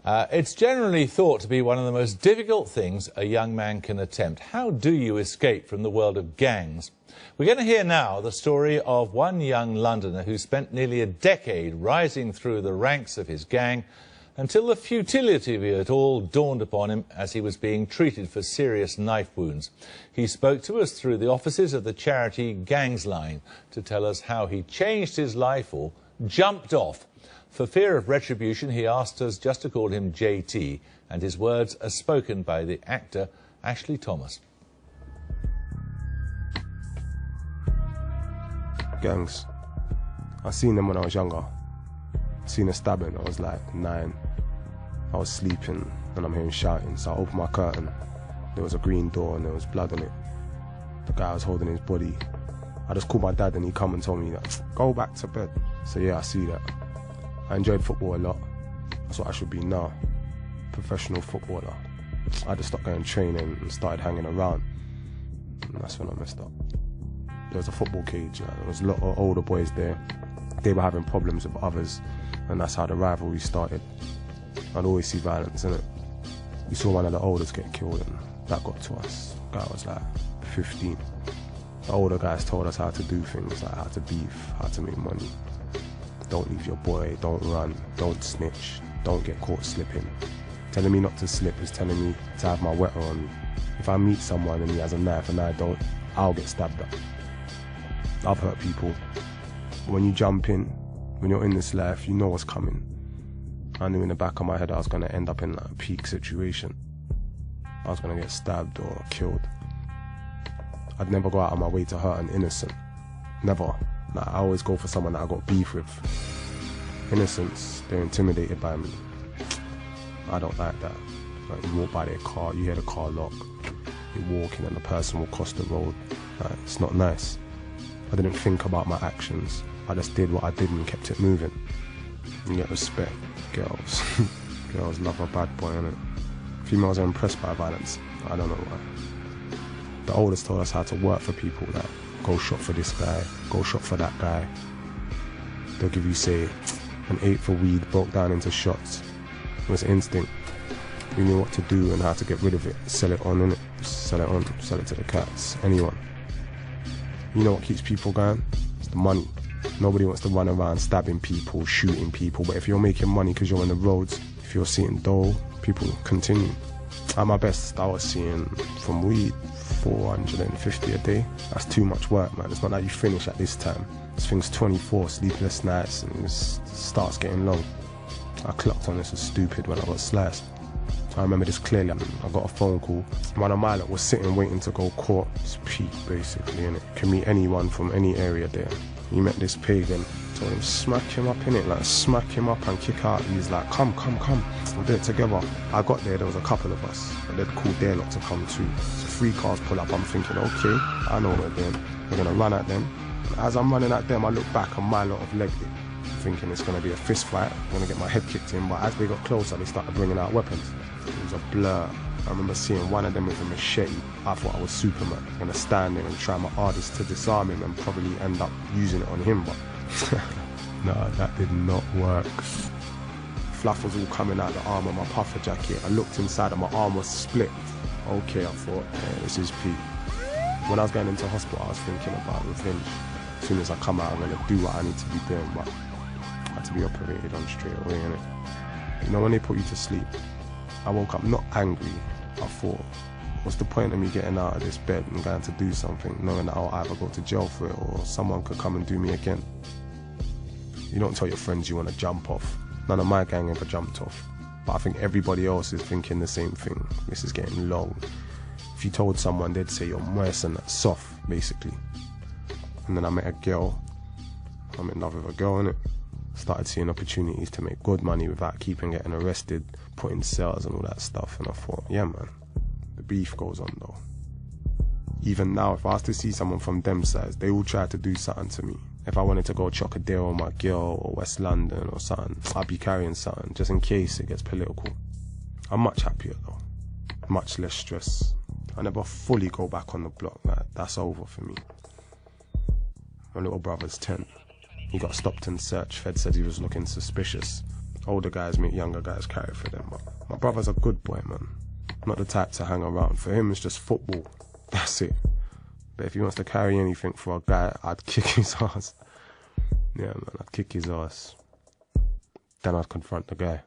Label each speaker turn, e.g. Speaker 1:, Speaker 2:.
Speaker 1: It's generally thought to be one of the most difficult things a young man can attempt. How do you escape from the world of gangs? We're going to hear now the story of one young Londoner who spent nearly a decade rising through the ranks of his gang until the futility of it all dawned upon him as he was being treated for serious knife wounds. He spoke to us through the offices of the charity Gangsline to tell us how he changed his life or jumped off. For fear of retribution, he asked us just to call him JT, and his words are spoken by the actor Ashley Thomas.
Speaker 2: Gangs. I seen them when I was younger. Seen a stabbing, I was like 9. I was sleeping and I'm hearing shouting, so I opened my curtain. There was a green door and there was blood on it. The guy was holding his body. I just called my dad and he come and told me that, go back to bed. So yeah, I see that. I enjoyed football a lot. That's what I should be now. Professional footballer. I just stopped going training and started hanging around. And that's when I messed up. There was a football cage, there was a lot of older boys there. They were having problems with others, and that's how the rivalry started. I'd always see violence, innit? We saw one of the oldest get killed, and that got to us. The guy was like 15. The older guys told us how to do things, like how to beef, how to make money. Don't leave your boy, don't run, don't snitch, don't get caught slipping. Telling me not to slip is telling me to have my wetter on me. If I meet someone and he has a knife and I don't, I'll get stabbed up. I've hurt people. When you jump in, when you're in this life, you know what's coming. I knew in the back of my head I was going to end up in like a peak situation. I was going to get stabbed or killed. I'd never go out of my way to hurt an innocent. Never. Like, I always go for someone that I got beef with. Innocents, they're intimidated by me. I don't like that. Like, you walk by their car, you hear the car lock, you're walking and the person will cross the road. Like, it's not nice. I didn't think about my actions. I just did what I did and kept it moving. You get respect. Girls. Girls love a bad boy, innit? Females are impressed by violence. I don't know why. The oldest told us how to work for people, like, go shop for this guy, go shop for that guy. They'll give you, say, an 8 for weed broke down into shots. It was instinct. We knew what to do and how to get rid of it. Sell it on, innit? Sell it on, sell it to the cats, anyone. You know what keeps people going? It's the money. Nobody wants to run around stabbing people, shooting people, but if you're making money because you're on the roads, if you're seeing dough, people continue. At my best, I was seeing from weed 450 a day. That's too much work, man. It's not like you finish at this time. This thing's 24 sleepless nights and it starts getting long. I clocked on this as stupid when I got sliced. I remember this clearly. I got a phone call. One of my lot was sitting waiting to go court. It's peak, basically, innit? Can meet anyone from any area there. He met this pagan. Told him, smack him up, innit? Like, smack him up and kick out. He's like, come. We'll do it together. I got there was a couple of us. And they'd called their lot to come too. So 3 cars pull up. I'm thinking, okay, I know what we're doing. We're going to run at them. As I'm running at them, I look back and my lot have legged it. Thinking it's going to be a fist fight. I'm going to get my head kicked in. But as they got closer, they started bringing out weapons. It was a blur. I remember seeing one of them with a machete. I thought I was Superman. I'm going to stand there and try my hardest to disarm him and probably end up using it on him, but no, that did not work. Fluff was all coming out the arm of my puffer jacket. I looked inside and my arm was split. Okay, I thought, yeah, this is peak. When I was going into hospital, I was thinking about revenge. As soon as I come out, I'm going to do what I need to be doing, but I had to be operated on straight away, innit? You know, when they put you to sleep, I woke up not angry. I thought, what's the point of me getting out of this bed and going to do something, knowing that I'll either go to jail for it or someone could come and do me again? You don't tell your friends you want to jump off. None of my gang ever jumped off. But I think everybody else is thinking the same thing. This is getting long. If you told someone, they'd say you're moist and that's soft, basically. And then I met a girl. I'm in love with a girl, innit? Started seeing opportunities to make good money without getting arrested, put in cells and all that stuff. And I thought, yeah, man, the beef goes on though. Even now, if I was to see someone from them sides, they all try to do something to me. If I wanted to go chuck a deal on my girl or West London or something, I'd be carrying something just in case it gets political. I'm much happier though, much less stress. I never fully go back on the block, like, that's over for me. My little brother's 10. He got stopped and searched. Fed said he was looking suspicious. older guys make younger guys carry for them. But my brother's a good boy, man. Not the type to hang around. For him, it's just football. That's it. But if he wants to carry anything for a guy, I'd kick his ass. Yeah, man, I'd kick his ass. Then I'd confront the guy.